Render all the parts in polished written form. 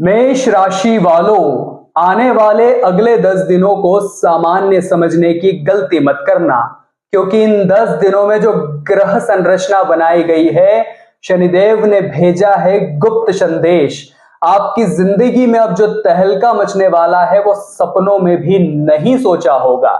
मेष राशि वालों, आने वाले अगले 10 दिनों को सामान्य समझने की गलती मत करना, क्योंकि इन 10 दिनों में जो ग्रह संरचना बनाई गई है, शनिदेव ने भेजा है गुप्त संदेश। आपकी जिंदगी में अब जो तहलका मचने वाला है वो सपनों में भी नहीं सोचा होगा।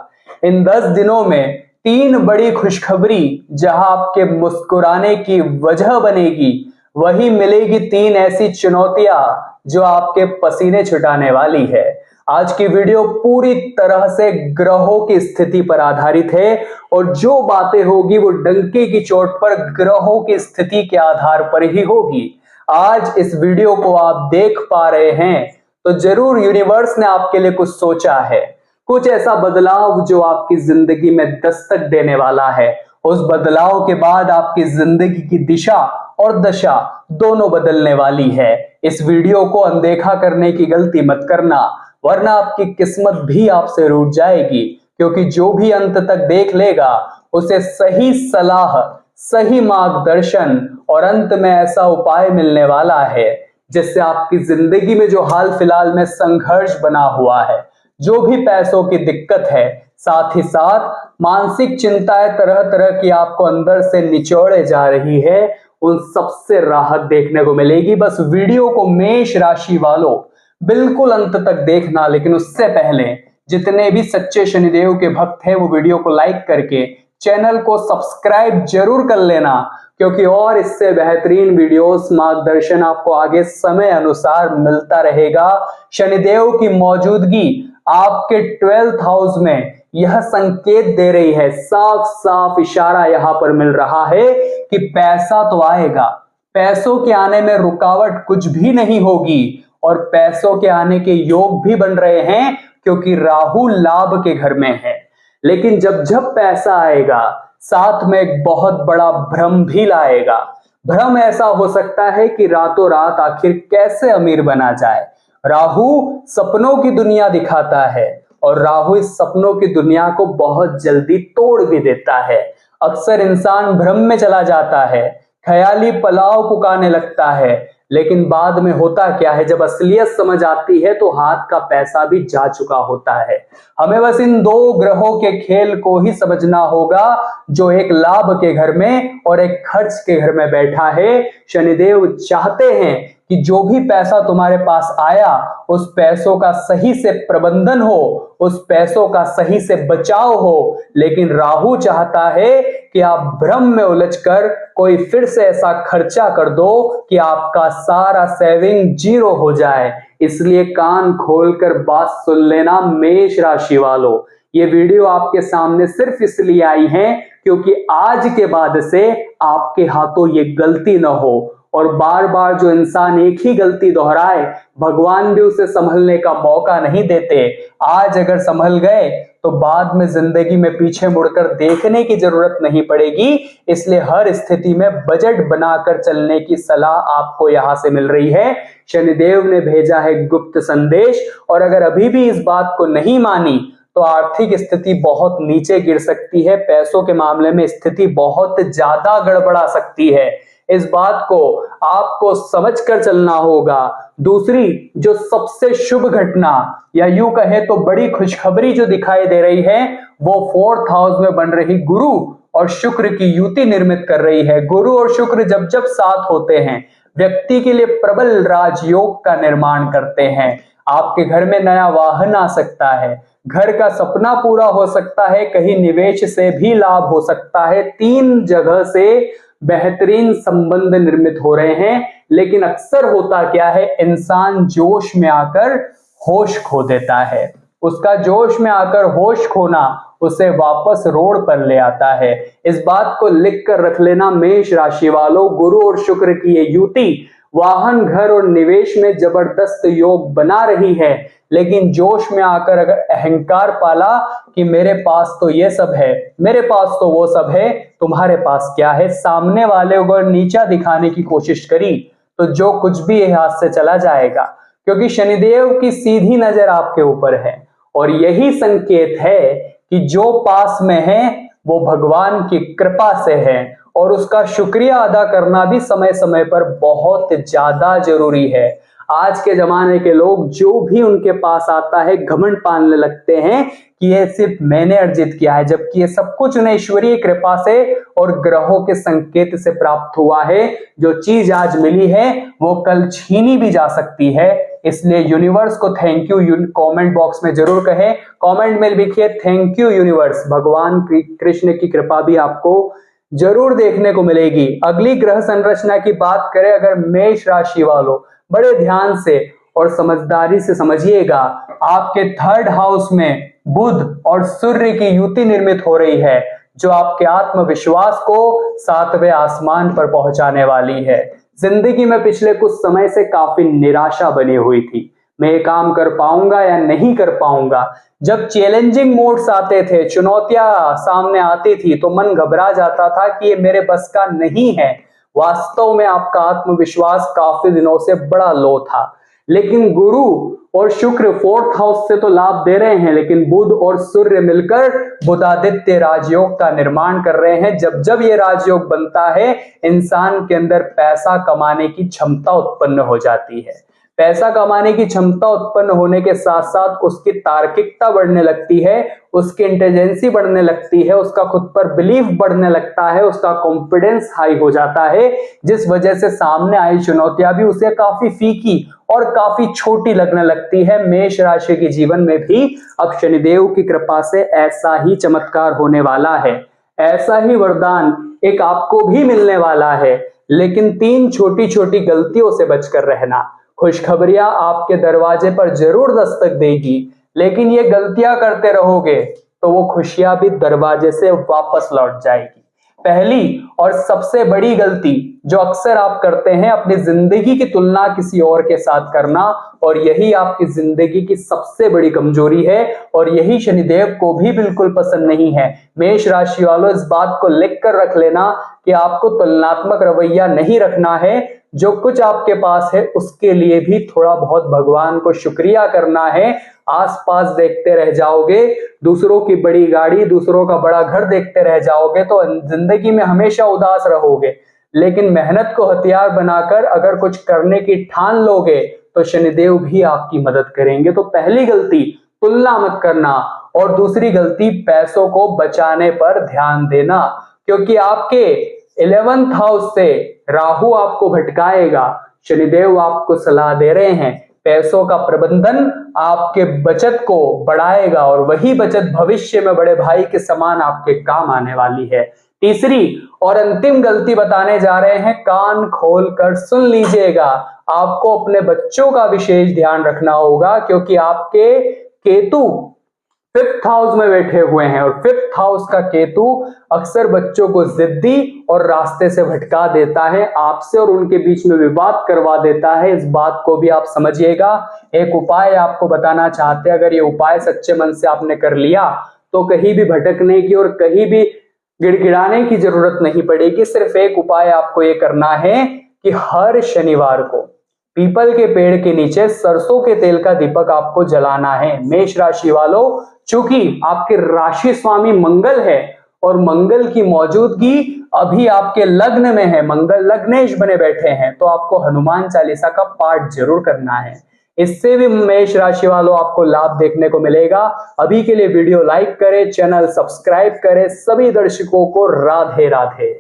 इन 10 दिनों में 3 बड़ी खुशखबरी जहां आपके मुस्कुराने की वजह बनेगी, वही मिलेगी 3 ऐसी चुनौतियां जो आपके पसीने छुटाने वाली है। आज की वीडियो पूरी तरह से ग्रहों की स्थिति पर आधारित है और जो बातें होगी वो डंके की चोट पर ग्रहों की स्थिति के आधार पर ही होगी। आज इस वीडियो को आप देख पा रहे हैं तो जरूर यूनिवर्स ने आपके लिए कुछ सोचा है, कुछ ऐसा बदलाव जो आपकी जिंदगी में दस्तक देने वाला है। उस बदलाव के बाद आपकी जिंदगी की दिशा और दशा दोनों बदलने वाली है। इस वीडियो को अनदेखा करने की गलती मत करना, वरना आपकी किस्मत भी आपसे रूठ जाएगी, क्योंकि जो भी अंत तक देख लेगा उसे सही सलाह, सही मार्गदर्शन और अंत में ऐसा उपाय मिलने वाला है जिससे आपकी जिंदगी में जो हाल फिलहाल में संघर्ष बना हुआ है, जो भी पैसों की दिक्कत है, साथ ही साथ मानसिक चिंताएं तरह तरह की आपको अंदर से निचोड़े जा रही है, उन सबसे राहत देखने को मिलेगी। बस वीडियो को मेष राशि वालों बिल्कुल अंत तक देखना, लेकिन उससे पहले जितने भी सच्चे शनिदेव के भक्त हैं वो वीडियो को लाइक करके चैनल को सब्सक्राइब जरूर कर लेना, क्योंकि और इससे बेहतरीन वीडियोस मार्गदर्शन आपको आगे समय अनुसार मिलता रहेगा। शनिदेव की मौजूदगी आपके 12th हाउस में यह संकेत दे रही है, साफ साफ इशारा यहां पर मिल रहा है कि पैसा तो आएगा, पैसों के आने में रुकावट कुछ भी नहीं होगी और पैसों के आने के योग भी बन रहे हैं, क्योंकि राहु लाभ के घर में है। लेकिन जब जब पैसा आएगा साथ में एक बहुत बड़ा भ्रम भी लाएगा। भ्रम ऐसा हो सकता है कि रातों रात आखिर कैसे अमीर बना जाए। राहु सपनों की दुनिया दिखाता है और राहु इस सपनों की दुनिया को बहुत जल्दी तोड़ भी देता है। अक्सर इंसान भ्रम में चला जाता है, ख्याली पलाव पकाने लगता है, लेकिन बाद में होता क्या है, जब असलियत समझ आती है तो हाथ का पैसा भी जा चुका होता है। हमें बस इन 2 ग्रहों के खेल को ही समझना होगा, जो एक लाभ के घर में और एक खर्च के घर में बैठा है। शनिदेव चाहते हैं कि जो भी पैसा तुम्हारे पास आया उस पैसों का सही से प्रबंधन हो, उस पैसों का सही से बचाव हो, लेकिन राहु चाहता है कि आप भ्रम में उलझकर कोई फिर से ऐसा खर्चा कर दो कि आपका सारा सेविंग जीरो हो जाए। इसलिए कान खोलकर बात सुन लेना मेष राशि वालों। ये वीडियो आपके सामने सिर्फ इसलिए आई है क्योंकि आज के बाद से आपके हाथों ये गलती न हो, और बार बार जो इंसान एक ही गलती दोहराए भगवान भी उसे संभलने का मौका नहीं देते। आज अगर संभल गए तो बाद में जिंदगी में पीछे मुड़कर देखने की जरूरत नहीं पड़ेगी। इसलिए हर स्थिति में बजट बनाकर चलने की सलाह आपको यहां से मिल रही है। शनिदेव ने भेजा है गुप्त संदेश, और अगर अभी भी इस बात को नहीं मानी तो आर्थिक स्थिति बहुत नीचे गिर सकती है, पैसों के मामले में स्थिति बहुत ज्यादा गड़बड़ा सकती है। इस बात को आपको समझकर चलना होगा। दूसरी जो सबसे शुभ घटना या यूं कहे तो बड़ी खुशखबरी जो दिखाई दे रही है, वो 4th हाउस में बन रही गुरु और शुक्र की युति निर्मित कर रही है। गुरु और शुक्र जब जब साथ होते हैं व्यक्ति के लिए प्रबल राजयोग का निर्माण करते हैं। आपके घर में नया वाहन आ सकता है, घर का सपना पूरा हो सकता है, कहीं निवेश से भी लाभ हो सकता है। 3 जगह से बेहतरीन संबंध निर्मित हो रहे हैं। लेकिन अक्सर होता क्या है, इंसान जोश में आकर होश खो देता है। उसका जोश में आकर होश खोना उसे वापस रोड पर ले आता है। इस बात को लिख कर रख लेना मेष राशि वालों, गुरु और शुक्र की ये युति वाहन, घर और निवेश में जबरदस्त योग बना रही है। लेकिन जोश में आकर अगर अहंकार पाला कि मेरे पास तो ये सब है, मेरे पास तो वो सब है, तुम्हारे पास क्या है, सामने वाले को नीचा दिखाने की कोशिश करी तो जो कुछ भी ये हाथ से चला जाएगा, क्योंकि शनिदेव की सीधी नजर आपके ऊपर है। और यही संकेत है कि जो पास में है वो भगवान की कृपा से है, और उसका शुक्रिया अदा करना भी समय समय पर बहुत ज्यादा जरूरी है। आज के जमाने के लोग जो भी उनके पास आता है घमंड पालने लगते हैं कि ये सिर्फ मैंने अर्जित किया है, जबकि ये सब कुछ उन्हें ईश्वरीय कृपा से और ग्रहों के संकेत से प्राप्त हुआ है। जो चीज आज मिली है वो कल छीनी भी जा सकती है। इसलिए यूनिवर्स को थैंक यू कमेंट बॉक्स में जरूर कहें, कमेंट में लिखिए थैंक यू यूनिवर्स। भगवान कृष्ण की कृपा भी आपको जरूर देखने को मिलेगी। अगली ग्रह संरचना की बात करें अगर मेष राशि वालों, बड़े ध्यान से और समझदारी से समझिएगा। आपके 3rd हाउस में बुध और सूर्य की युति निर्मित हो रही है, जो आपके आत्मविश्वास को 7वें आसमान पर पहुंचाने वाली है। जिंदगी में पिछले कुछ समय से काफी निराशा बनी हुई थी, मैं ये काम कर पाऊंगा या नहीं कर पाऊंगा। जब चैलेंजिंग मोड्स आते थे, चुनौतियां सामने आती थी, तो मन घबरा जाता था कि ये मेरे बस का नहीं है। वास्तव में आपका आत्मविश्वास काफी दिनों से बड़ा लो था, लेकिन गुरु और शुक्र 4th हाउस से तो लाभ दे रहे हैं, लेकिन बुध और सूर्य मिलकर बुधादित्य राजयोग का निर्माण कर रहे हैं। जब जब ये राजयोग बनता है, इंसान के अंदर पैसा कमाने की क्षमता उत्पन्न हो जाती है। पैसा कमाने की क्षमता उत्पन्न होने के साथ साथ उसकी तार्किकता बढ़ने लगती है, उसकी इंटेलिजेंसी बढ़ने लगती है, उसका खुद पर बिलीफ बढ़ने लगता है, उसका कॉन्फिडेंस हाई हो जाता है, जिस वजह से सामने आई चुनौतियां भी उसे काफी फीकी और काफी छोटी लगने लगती है। मेष राशि के जीवन में भी अब शनिदेव की कृपा से ऐसा ही चमत्कार होने वाला है, ऐसा ही वरदान एक आपको भी मिलने वाला है। लेकिन 3 छोटी छोटी गलतियों से बचकर रहना। खुशखबरियां आपके दरवाजे पर जरूर दस्तक देगी, लेकिन ये गलतियां करते रहोगे तो वो खुशियां भी दरवाजे से वापस लौट जाएगी। पहली और सबसे बड़ी गलती जो अक्सर आप करते हैं, अपनी जिंदगी की तुलना किसी और के साथ करना, और यही आपकी जिंदगी की सबसे बड़ी कमजोरी है, और यही शनिदेव को भी बिल्कुल पसंद नहीं है। मेष राशि वालों, इस बात को लिख कर रख लेना कि आपको तुलनात्मक रवैया नहीं रखना है। जो कुछ आपके पास है उसके लिए भी थोड़ा बहुत भगवान को शुक्रिया करना है। आसपास देखते रह जाओगे, दूसरों की बड़ी गाड़ी, दूसरों का बड़ा घर देखते रह जाओगे तो जिंदगी में हमेशा उदास रहोगे। लेकिन मेहनत को हथियार बनाकर अगर कुछ करने की ठान लोगे तो शनिदेव भी आपकी मदद करेंगे। तो पहली गलती तुलना मत करना, और दूसरी गलती पैसों को बचाने पर ध्यान देना, क्योंकि आपके 11th हाउस से राहु आपको भटकाएगा। शनिदेव आपको सलाह दे रहे हैं, पैसों का प्रबंधन आपके बचत को बढ़ाएगा, और वही बचत भविष्य में बड़े भाई के समान आपके काम आने वाली है। तीसरी और अंतिम गलती बताने जा रहे हैं, कान खोलकर सुन लीजिएगा। आपको अपने बच्चों का विशेष ध्यान रखना होगा, क्योंकि आपके केतु 5th हाउस में बैठे हुए हैं, और 5th हाउस का केतु अक्सर बच्चों को जिद्दी और रास्ते से भटका देता है, आपसे और उनके बीच में विवाद करवा देता है। इस बात को भी आप समझिएगा। एक उपाय आपको बताना चाहते हैं, अगर ये उपाय सच्चे मन से आपने कर लिया तो कहीं भी भटकने की और कहीं भी गिड़गिड़ाने की जरूरत नहीं पड़ेगी। सिर्फ एक उपाय आपको ये करना है कि हर शनिवार को पीपल के पेड़ के नीचे सरसों के तेल का दीपक आपको जलाना है। मेष राशि वालों, चूंकि आपके राशि स्वामी मंगल है और मंगल की मौजूदगी अभी आपके लग्न में है, मंगल लग्नेश बने बैठे हैं, तो आपको हनुमान चालीसा का पाठ जरूर करना है। इससे भी मेष राशि वालों आपको लाभ देखने को मिलेगा। अभी के लिए वीडियो लाइक करें, चैनल सब्सक्राइब करें। सभी दर्शकों को राधे राधे।